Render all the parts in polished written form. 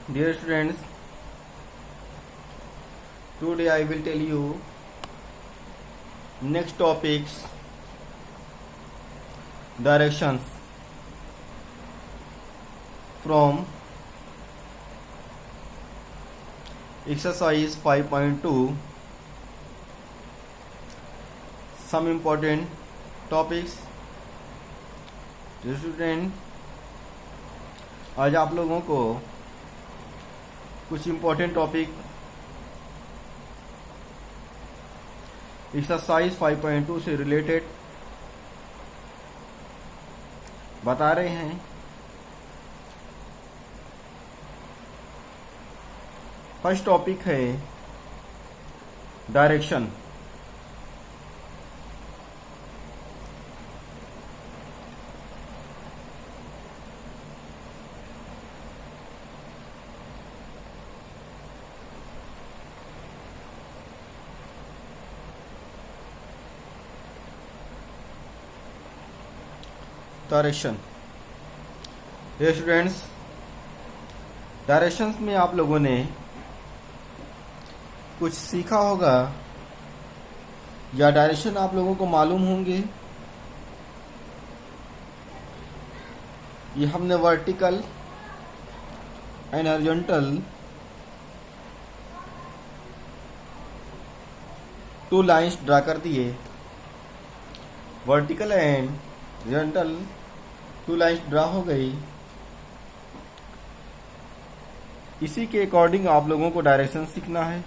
Dear students, today I will tell you next topics, directions from exercise 5.2. Some important topics. Dear student, आज आप लोगों को कुछ important topic exercise 5.2 से related बता रहे हैं। फर्स्ट टॉपिक है डायरेक्शन। डायरेक्शन स्टूडेंट्स, डायरेक्शंस में आप लोगों ने कुछ सीखा होगा या डायरेक्शन आप लोगों को मालूम होंगे। ये हमने vertical and horizontal two lines draw कर दिए। Vertical and horizontal two lines draw हो गई। इसी के अकॉर्डिंग आप लोगों को डायरेक्शन सीखना है।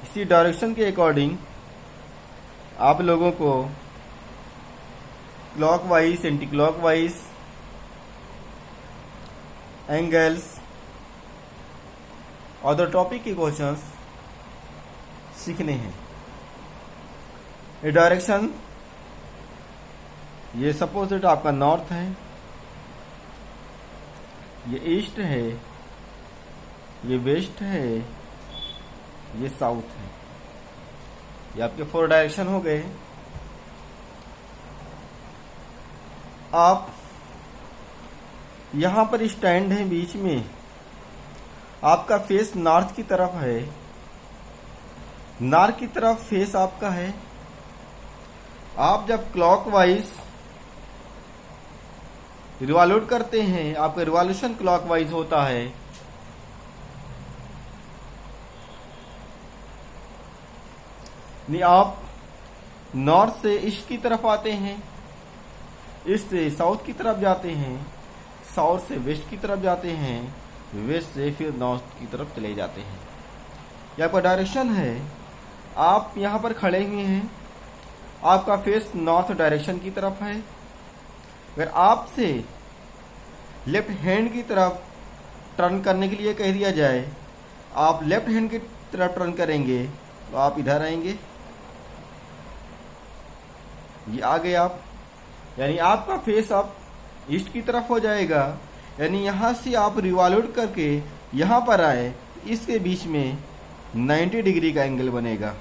इसी डायरेक्शन के अकॉर्डिंग आप लोगों को क्लॉकवाइज, एंटी क्लॉकवाइज, एंगल्स और टॉपिक के क्वेश्चंस सीखने हैं। ये डायरेक्शन, ये सपोज दैट आपका नॉर्थ है, ये ईस्ट है, ये वेस्ट है, ये साउथ है। ये आपके 4 डायरेक्शन हो गए। आप यहां पर स्टैंड है बीच में, आपका फेस नॉर्थ की तरफ है, नॉर्थ की तरफ फेस आपका है। आप जब क्लॉकवाइज रिवॉल्यूट करते हैं, आपका रिवॉल्यूशन क्लॉकवाइज होता है। नहीं, आप नॉर्थ से ईस्ट की तरफ आते हैं, ईस्ट से साउथ की तरफ जाते हैं, साउथ से वेस्ट की तरफ जाते हैं, वेस्ट से फिर नॉर्थ की तरफ चले जाते हैं। यह आपका डायरेक्शन है। आप यहां पर खड़े हुए हैं, आपका फेस नॉर्थ डायरेक्शन की तरफ है। अगर आपसे लेफ्ट हैंड की तरफ टर्न करने के लिए कह दिया जाए, आप लेफ्ट हैंड की तरफ टर्न करेंगे तो आप इधर आएंगे, ये आ गए आप। यानी आपका फेस अब ईस्ट की तरफ हो जाएगा। यानी यहां से आप रिवॉल्यूट करके यहां पर आए, इसके बीच में 90 डिग्री का एंगल बनेगा।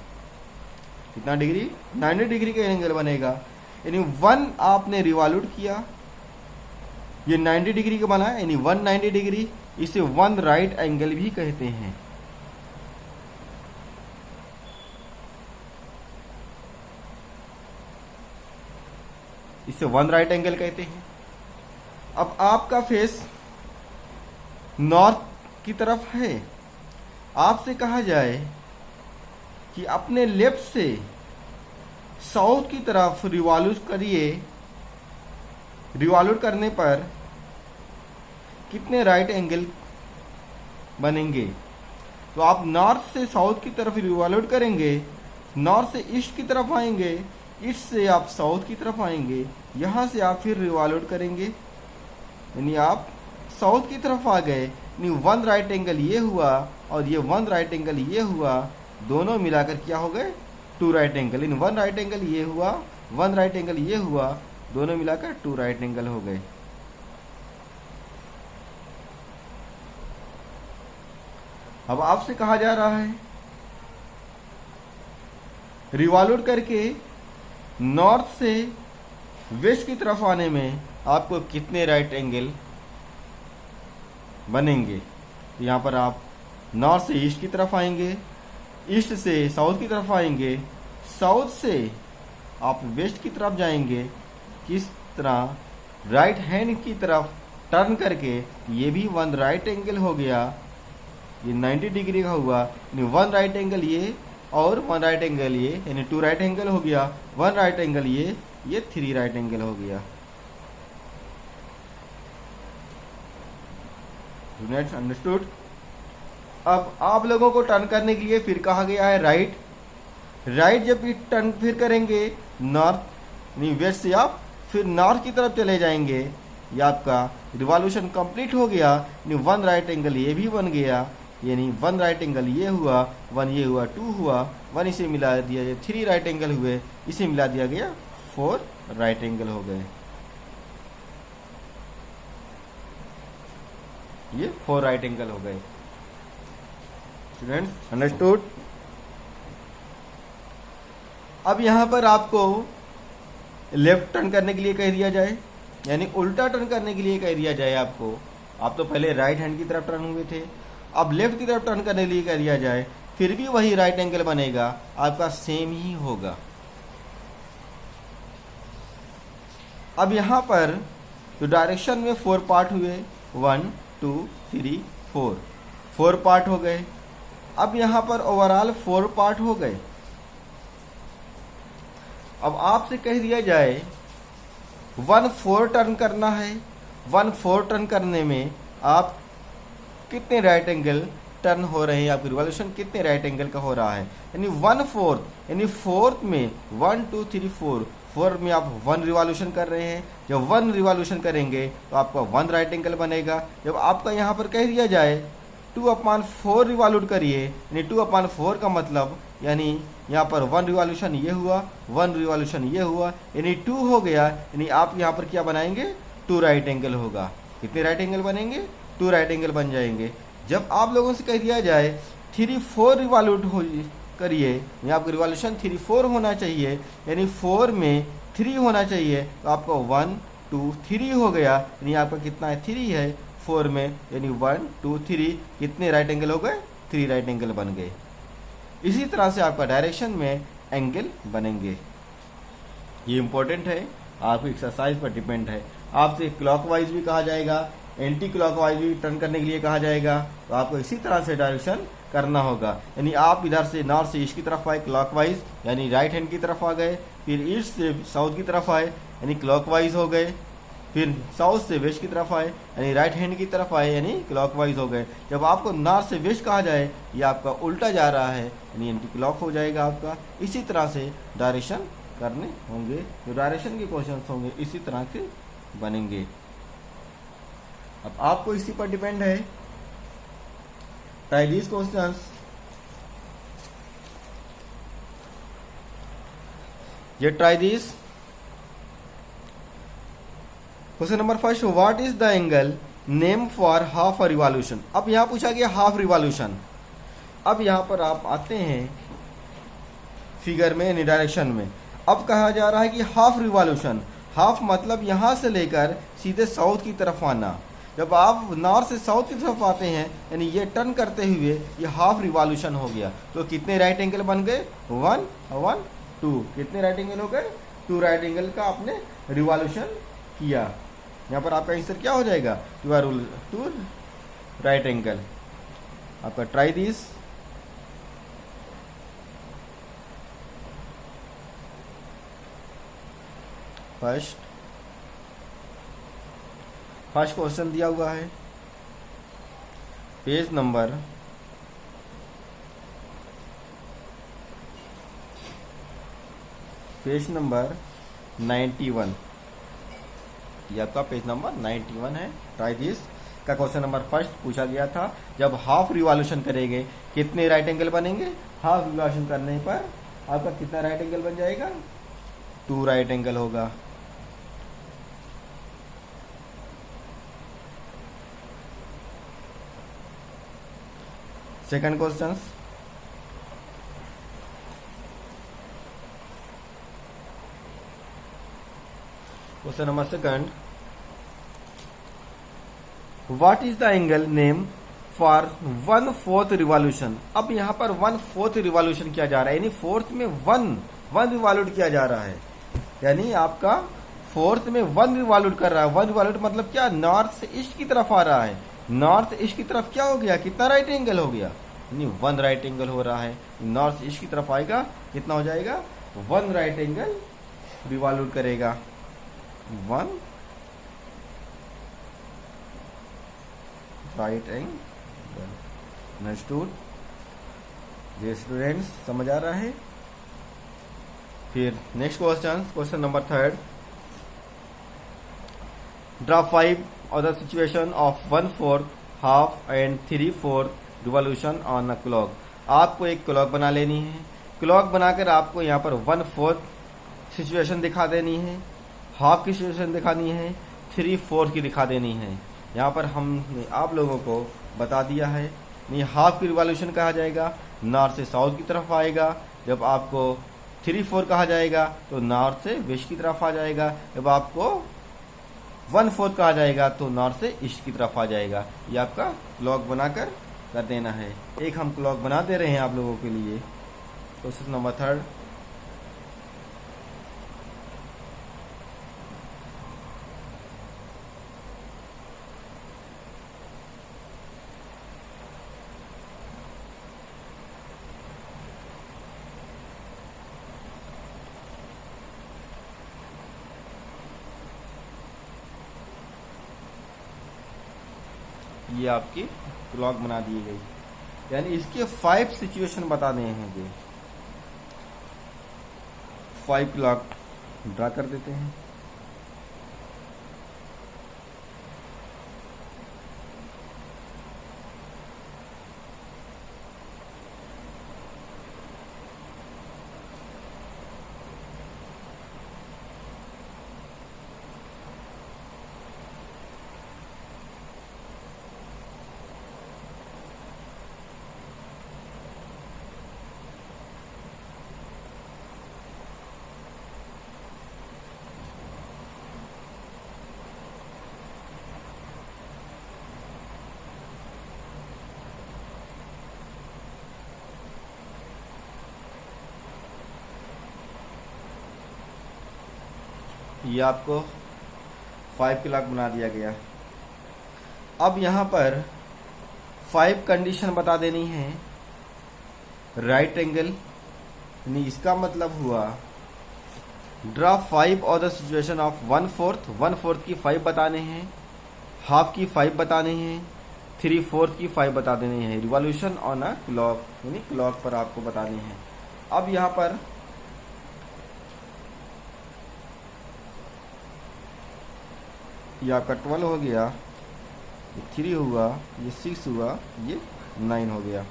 कितना डिग्री? 90 डिग्री का एंगल बनेगा। यानी 1 आपने रिवॉल्यूट किया, ये 90 डिग्री का बना, यानी 190 डिग्री। इसे 1 राइट एंगल भी कहते हैं। इसे 1 राइट एंगल कहते हैं। अब आपका फेस नॉर्थ की तरफ है। आपसे कहा जाए कि अपने लेफ्ट से साउथ की तरफ रिवॉल्यूट करिए। रिवॉल्यूट करने पर कितने राइट एंगल बनेंगे? तो आप नॉर्थ से साउथ की तरफ रिवॉल्यूट करेंगे, नॉर्थ से ईस्ट की तरफ आएंगे, ईस्ट से आप साउथ की तरफ आएंगे, यहां से आप फिर रिवॉल्यूट करेंगे, यानी आप साउथ की तरफ आ गए। यानी 1 राइट एंगल ये हुआ और ये 1 राइट एंगल ये हुआ, दोनों मिलाकर क्या हो गए? 2 राइट एंगल। इन 1 राइट एंगल ये हुआ, 1 राइट एंगल ये हुआ, दोनों मिलाकर 2 राइट एंगल हो गए। अब आपसे कहा जा रहा है रिवॉल्यूट करके नॉर्थ से वेस्ट की तरफ आने में आपको कितने राइट एंगल बनेंगे। यहाँ पर आप नॉर्थ से ईस्ट की तरफ आएंगे, ईस्ट से साउथ की तरफ आएंगे, साउथ से आप वेस्ट की तरफ जाएंगे। किस तरह राइट हैंड की तरफ टर्न करके ये भी वन राइट एंगल हो गया, ये 90 डिग्री का हुआ, यानी वन राइट एंगल ये और वन राइट एंगल ये, यानी टू राइट एंगल हो गया। वन राइट एंगल ये थ्री राइट एंगल हो गया। Next understood. अब आप लोगों को टर्न करने के लिए फिर कहा गया है राइट। राइट जब भी टर्न फिर करेंगे नॉर्थ नहीं वेस्ट से आप फिर नॉर्थ की तरफ चले जाएंगे, ये आपका रिवॉल्यूशन कंप्लीट हो गया। यानी वन राइट एंगल ये भी बन गया, यानी वन राइट एंगल ये हुआ, वन ये हुआ, टू हुआ, वन इसे मिला दिया गया, थ्री राइट एंगल हुए, इसे मिला दिया गया, फोर राइट एंगल हो गए। ये फोर राइट एंगल हो गए। Students understood. अब यहां पर आपको लेफ्ट टर्न करने के लिए कह दिया जाए, यानी उल्टा टर्न करने के लिए कह दिया जाए आपको। आप तो पहले राइट हैंड की तरफ टर्न हुए थे, अब लेफ्ट की तरफ टर्न करने के लिए कह दिया जाए, फिर भी वही राइट एंगल बनेगा, आपका सेम ही होगा। अब यहां पर तो डायरेक्शन में फोर पार्ट हुए, 1 2 3 4, फोर पार्ट हो गए। अब यहां पर ओवरऑल 4 पार्ट हो गए। अब आपसे कह दिया जाए 1/4 टर्न करना है, 1/4 टर्न करने में आप कितने राइट एंगल टर्न हो रहे हैं, आपकी रिवॉल्यूशन कितने राइट एंगल का हो रहा है, यानी 1/4, यानी फोर्थ में 1 2 3 4, फोर्थ में आप 1 रिवॉल्यूशन कर रहे हैं। जब 1 रिवॉल्यूशन करेंगे तो आपका 1 राइट एंगल बनेगा। जब आपका यहाँ पर कह दिया जाए 2/4 रिवॉल्यूट करिए, यानी 2/4 का मतलब यानी यहाँ पर 1 रिवॉल्यूशन ये हुआ, 1 रिवॉल्यूशन ये हुआ, यानी 2 हो गया। यानी आप यहाँ पर क्या बनाएंगे, 2 राइट एंगल होगा। कितने राइट एंगल बनेंगे, 2 राइट एंगल बन जाएंगे। जब आप लोगों से कह दिया जाए 3/4 रिवॉल्यूट हो करिए, यानी आपका रिवॉल्यूशन 3/4 होना चाहिए, यानी 4 में 3 होना चाहिए, तो आपका 1 2 3 हो गया। यानी आपका कितना है, 3 है 4 में, यानी 1 2 3, कितने राइट एंगल हो गए, 3 राइट एंगल बन गए। इसी तरह से आपका डायरेक्शन में एंगल बनेंगे। ये इंपॉर्टेंट है, आपकी एक्सरसाइज पर डिपेंड है। आपसे क्लॉकवाइज भी कहा जाएगा, एंटी क्लॉकवाइज भी टर्न करने के लिए कहा जाएगा, तो आपको इसी तरह से डायरेक्शन करना होगा। यानी आप इधर से नॉर्थ से ईस्ट की तरफ आए क्लॉकवाइज, यानी राइट हैंड की तरफ आ गए, फिर ईस्ट से साउथ की तरफ आए यानी क्लॉकवाइज हो गए, फिर साउथ से वेस्ट की तरफ आए यानी राइट हैंड की तरफ आए यानी क्लॉकवाइज हो गए। जब आपको नॉर्थ से वेस्ट कहा जाए, ये आपका उल्टा जा रहा है यानी एंटी क्लॉक हो जाएगा आपका। इसी तरह से डायरेक्शन करने होंगे, जो डायरेक्शन के क्वेश्चन होंगे इसी तरह के बनेंगे। अब आपको इसी पर डिपेंड है। Try these questions. ये try these. Question number first, what is the angle name for half a revolution. अब यहां पूछा गया हाफ रिवॉल्यूशन। अब यहां पर आप आते हैं फिगर में यानी डायरेक्शन में। अब कहा जा रहा है कि हाफ रिवॉल्यूशन, हाफ मतलब यहां से लेकर सीधे साउथ की तरफ आना। जब आप नॉर्थ से साउथ की तरफ आते हैं यानी ये टर्न करते हुए ये हाफ रिवॉल्यूशन हो गया। तो कितने राइट एंगल बन गए, 1 1 2, कितने राइट एंगल हो गए, 2 राइट एंगल का आपने रिवॉल्यूशन किया। यहाँ पर आपका आंसर क्या हो जाएगा, 2 राइट एंगल। आपका ट्राई दिस। फर्स्ट क्वेश्चन दिया हुआ है पेज नंबर 91। ये आपका पेज नंबर 91 है। ट्राई दिस का क्वेश्चन नंबर फर्स्ट पूछा गया था, जब हाफ रिवॉल्यूशन करेंगे कितने राइट एंगल बनेंगे। हाफ रिवॉल्यूशन करने पर आपका कितना राइट एंगल बन जाएगा, 2 राइट एंगल होगा। Second question, question number second, what is the angle name for 1/4 revolution. अब यहाँ पर 1/4 रिवॉल्यूशन किया जा रहा है, यानी फोर्थ में वन रिवॉल्यूट किया जा रहा है, यानी आपका फोर्थ में 1 रिवॉल्यूट कर रहा है। 1 रिवॉल्यूट मतलब क्या, नॉर्थ से ईस्ट की तरफ आ रहा है। नॉर्थ ईस्ट की तरफ क्या हो गया, कितना राइट एंगल हो गया, यानी 1 राइट एंगल हो रहा है। नॉर्थ ईस्ट की तरफ आएगा, कितना हो जाएगा, 1 राइट एंगल रिवॉल्यूट करेगा, 1 राइट एंगल। अंडरस्टूड जी स्टूडेंट्स, समझ आ रहा है। फिर next question number 3, draw 5 other situation of 1/4, half and 3/4 revolution on a clock. आपको एक क्लॉक बना लेनी है। क्लॉक बनाकर आपको यहाँ पर 1/4 सिचुएशन दिखा देनी है, हाफ की सिचुएशन दिखानी है, 3/4 की दिखा देनी है। यहाँ पर हमने आप लोगों को बता दिया है। नहीं, हाफ की रिवॉल्यूशन कहा जाएगा, नॉर्थ से साउथ की तरफ आएगा। जब आपको 3/4 कहा जाएगा तो नॉर्थ से वेस्ट की तरफ आ जाएगा। जब आपको 1/4 कहा जाएगा तो नॉर्थ से ईस्ट की तरफ आ जाएगा। ये आपका क्लॉक बनाकर कर देना है। एक हम क्लॉक बना दे रहे हैं आप लोगों के लिए। क्वेश्चन नंबर 3, ये आपकी क्लॉक बना दी गई, यानी इसके 5 सिचुएशन बता रहे हैं। ये 5 क्लॉक ड्रा कर देते हैं। ये आपको 5 क्लॉक बना दिया गया। अब यहाँ पर 5 कंडीशन बता देनी है। राइट एंगल, यानी इसका मतलब हुआ ड्रा 5 अदर सिचुएशन ऑफ 1/4 की 5 बताने हैं, हाफ की 5 बताने हैं, 3/4 की 5 बता देने हैं। रिवॉल्यूशन ऑन अ क्लॉक, यानी क्लॉक पर आपको बताने हैं। अब यहाँ पर ये आपका 12 हो गया, ये 3 हुआ, ये 6 हुआ, ये 9 हो गया।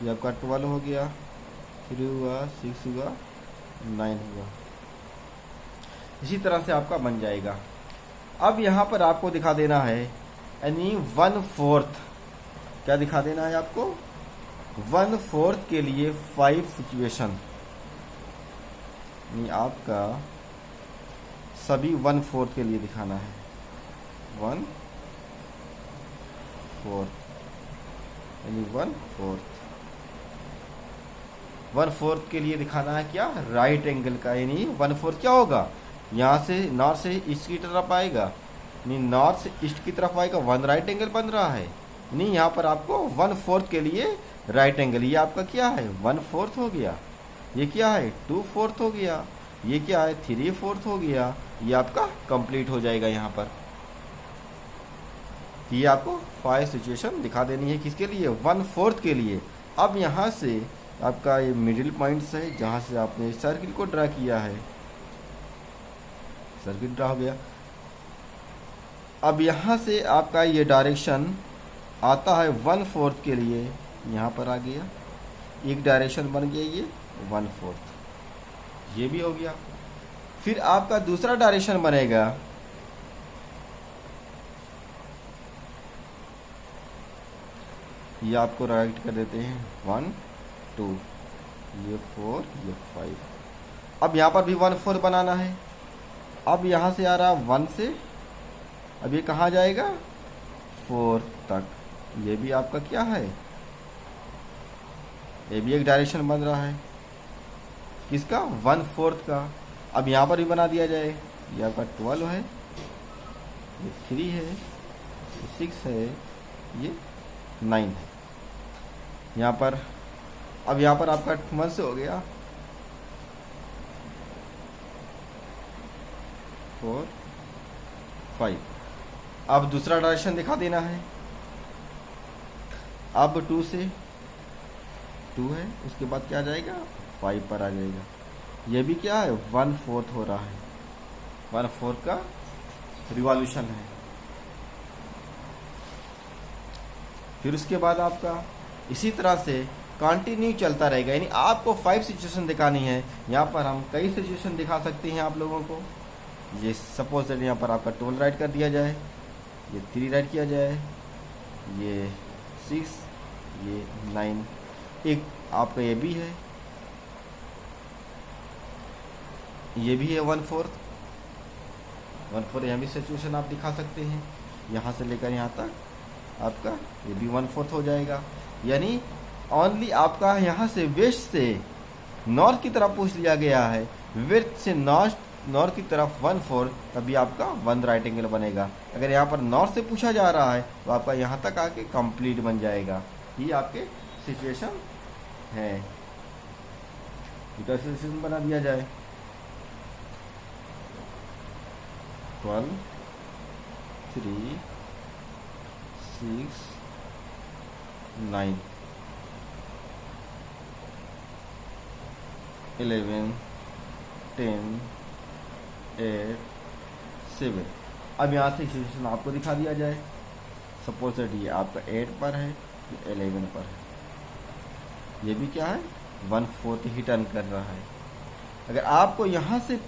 ये आपका 12 हो गया, 3 हुआ, 6 हुआ, 9 हुआ। इसी तरह से आपका बन जाएगा। अब यहाँ पर आपको दिखा देना है, यानी 1/4 क्या दिखा देना है आपको, 1/4 के लिए 5 सिचुएशन, यानी आपका सभी 1/4 के लिए दिखाना है। 1/4 यानी 1/4 के लिए दिखाना है क्या, राइट एंगल का। यानी 1/4 क्या होगा, यहाँ से नॉर्थ से ईस्ट की तरफ आएगा, यानी नॉर्थ से ईस्ट की तरफ आएगा, 1 राइट एंगल बन रहा है। यानी यहाँ पर आपको 1/4 के लिए राइट एंगल, ये आपका क्या है, 1/4 हो गया। ये क्या है, 2/4 हो गया। ये क्या है, 3/4 हो गया। ये आपका कंप्लीट हो जाएगा। यहाँ पर ये आपको 5 सिचुएशन दिखा देनी है, किसके लिए, 1/4 के लिए। अब यहाँ से आपका ये मिडिल पॉइंट्स है, जहाँ से आपने सर्किल को ड्रा किया है, सर्किल ड्रा हो गया। अब यहाँ से आपका ये डायरेक्शन आता है 1/4 के लिए, यहाँ पर आ गया, एक डायरेक्शन बन गया ये 1/4, ये भी हो गया। फिर आपका दूसरा डायरेक्शन बनेगा, ये आपको राइट कर देते हैं 1 2, ये 4, ये 5, अब यहाँ पर भी 1/4 बनाना है। अब यहाँ से आ रहा 1 से, अब ये कहाँ जाएगा 4 तक। ये भी आपका क्या है, ये भी एक डायरेक्शन बन रहा है किसका 1/4 का। अब यहाँ पर भी बना दिया जाए, ये आपका 12 है, ये 3 है, ये 6 है, ये 9 है। यहाँ पर अब यहाँ पर आपका 1 से हो गया 4 5। अब दूसरा डायरेक्शन दिखा देना है। अब 2 से 2 है, उसके बाद क्या आ जाएगा 5 पर आ जाएगा। ये भी क्या है 1/4 हो रहा है, 1/4 का रिवॉल्यूशन है। फिर उसके बाद आपका इसी तरह से कंटिन्यू चलता रहेगा, यानी आपको 5 सिचुएशन दिखानी है। यहाँ पर हम कई सिचुएशन दिखा सकते हैं आप लोगों को। ये सपोज दैट यहाँ पर आपका 12 राइट कर दिया जाए, ये 3 राइट किया जाए, ये 6, ये 9, एक आपका ये भी है, ये भी है 1/4 यहाँ भी सिचुएशन आप दिखा सकते हैं। यहाँ से लेकर यहाँ तक आपका ये भी 1/4 हो जाएगा। यानी ओनली आपका यहाँ से वेस्ट से नॉर्थ की तरफ पूछ लिया गया है, वेस्ट से नॉर्थ की तरफ 1/4, तभी आपका 1 राइट एंगल बनेगा। अगर यहाँ पर नॉर्थ से पूछा जा रहा है तो आपका यहाँ तक आके कंप्लीट बन जाएगा। ये आपके सिचुएशन है। कैसे सिचुएशन बना दिया जाए 12 3 6 9 11 10 8 7। अब यहाँ से सिचुएशन आपको दिखा दिया जाए। सपोज दैट ये आपका 8 पर है, ये 11 पर है, ये भी क्या है 1/4 ही टर्न कर रहा है। अगर आपको यहाँ से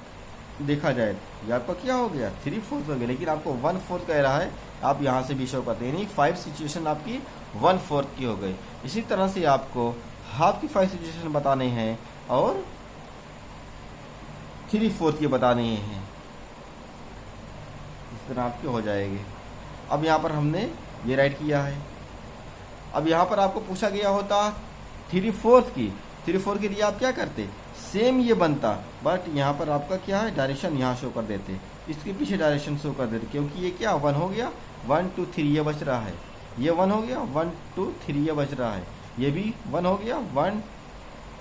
देखा जाए ये आपका क्या हो गया 3/4 हो गया, लेकिन आपको 1/4 कह रहा है, आप यहाँ से भी शो करते हैं, यानी 5 सिचुएशन आपकी 1/4 की हो गई। इसी तरह से आपको हाफ की 5 सिचुएशन बताने हैं और 3/4 की बताने हैं, इस तरह आपके हो जाएंगे। अब यहाँ पर हमने ये राइट किया है। अब यहाँ पर आपको पूछा गया होता 3/4 की, 3/4 के लिए आप क्या करते, सेम ये बनता, बट यहाँ पर आपका क्या है डायरेक्शन यहाँ शो कर देते, इसके पीछे डायरेक्शन शो कर देते, क्योंकि ये क्या 1 हो गया, 1 2 3 ये बच रहा है, ये 1 हो गया, 1 2 3 ये बच रहा है, ये भी 1 हो गया, 1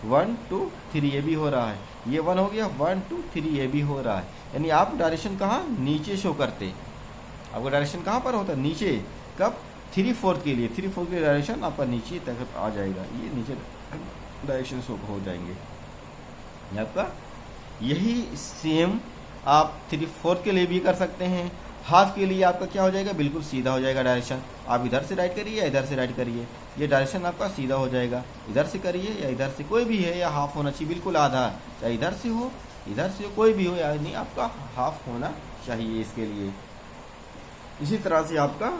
1 2 3 ये भी हो रहा है, ये 1 हो गया, 1 2 3 ये भी हो रहा है। यानी आप डायरेक्शन कहाँ नीचे शो करते, आपका डायरेक्शन कहाँ पर होता है नीचे। कब 3/4 के लिए, 3/4 के लिए डायरेक्शन आपका नीचे तक आ जाएगा, ये नीचे डायरेक्शन शो हो जाएंगे। आपका यही सेम आप 3/4 के लिए भी कर सकते हैं। हाफ के लिए आपका क्या हो जाएगा, बिल्कुल सीधा हो जाएगा डायरेक्शन। आप इधर से राइट करिए या इधर से राइट करिए, ये डायरेक्शन आपका सीधा हो जाएगा। इधर से करिए या इधर से, कोई भी है, या हाफ होना चाहिए, बिल्कुल आधा, चाहे इधर से हो इधर से हो, कोई भी हो, यानी आपका हाफ होना चाहिए इसके लिए। इसी तरह से आपका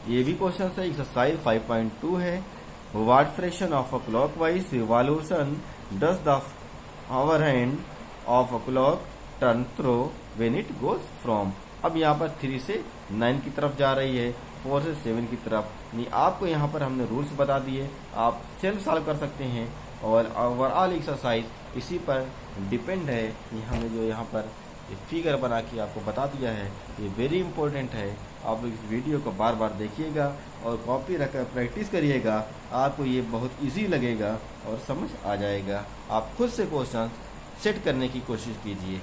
ये भी क्वेश्चन है, एक्सरसाइज 5.2 है, what fraction of a clockwise revolution does the hour hand of a clock turn through when it goes from. अब यहाँ पर 3 से 9 की तरफ जा रही है, 4 से 7 की तरफ। नहीं, आपको यहाँ पर हमने रूल्स बता दिए, आप सेल्फ सॉल्व कर सकते हैं, और ओवरऑल एक्सरसाइज इसी पर डिपेंड है कि हमने जो यहाँ पर ये फिगर बना के आपको बता दिया है, ये वेरी इंपॉर्टेंट है। आप इस वीडियो को बार बार देखिएगा और कॉपी रखकर प्रैक्टिस करिएगा, आपको ये बहुत इजी लगेगा और समझ आ जाएगा। आप खुद से क्वेश्चन सेट करने की कोशिश कीजिए।